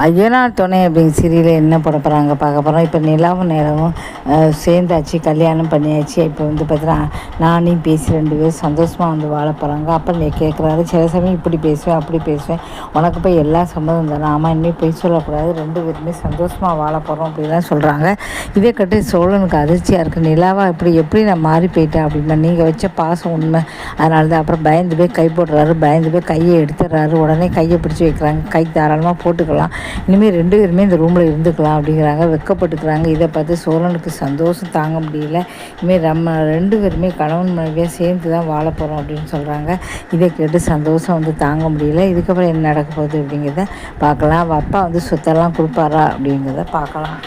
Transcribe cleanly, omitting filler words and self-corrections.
ஐயனார் துணை அப்படிங்கிற சீரியலில் என்ன போட போகிறாங்க பார்க்க போகிறோம். இப்போ நிலாவும் நேரமும் சேர்ந்தாச்சு, கல்யாணம் பண்ணியாச்சு. இப்போ வந்து பார்த்தீங்கன்னா நானே பேசி 2 பேரும் சந்தோஷமாக வந்து வாழ போகிறாங்க. அப்போ நீ கேட்குறாரு, சில சமயம் இப்படி பேசுவேன் அப்படி பேசுவேன், உனக்கு போய் எல்லா சம்மதம் தானே, ஆமாம் இனிமேல் போய் சொல்லக்கூடாது, 2 பேருமே சந்தோஷமாக வாழ போகிறோம் அப்படிலாம் சொல்கிறாங்க. இதை கட்டு சோழனுக்கு அதிர்ச்சியாக இருக்குது. நிலாவா எப்படி நான் மாறி போயிட்டேன் அப்படின்னா, நீங்கள் வச்ச பாசம் உண்மை, அதனால தான். அப்புறம் பயந்து போய் கை போடுறாரு, பயந்து போய் கையை எடுத்துடுறாரு. உடனே கையை பிடிச்சி வைக்கிறாங்க, கை தாராளமாக போட்டுக்கலாம், இனிமேல் 2 பேருமே இந்த ரூமில் இருந்துக்கலாம் அப்படிங்கிறாங்க. வெட்கப்பட்டுக்கிறாங்க. இதை பார்த்து சோழனுக்கு சந்தோஷம் தாங்க முடியல. இனிமேல் நம்ம 2 பேருமே கணவன் மனைவியாக சேர்ந்து தான் வாழ போகிறோம் அப்படின்னு சொல்கிறாங்க. இதை கேட்டு சந்தோஷம் வந்து தாங்க முடியல. இதுக்கப்புறம் என்ன நடக்க போகுது அப்படிங்கிறத பார்க்கலாம். அப்பா வந்து சொத்தெல்லாம் கொடுப்பாரா அப்படிங்கிறத பார்க்கலாம்.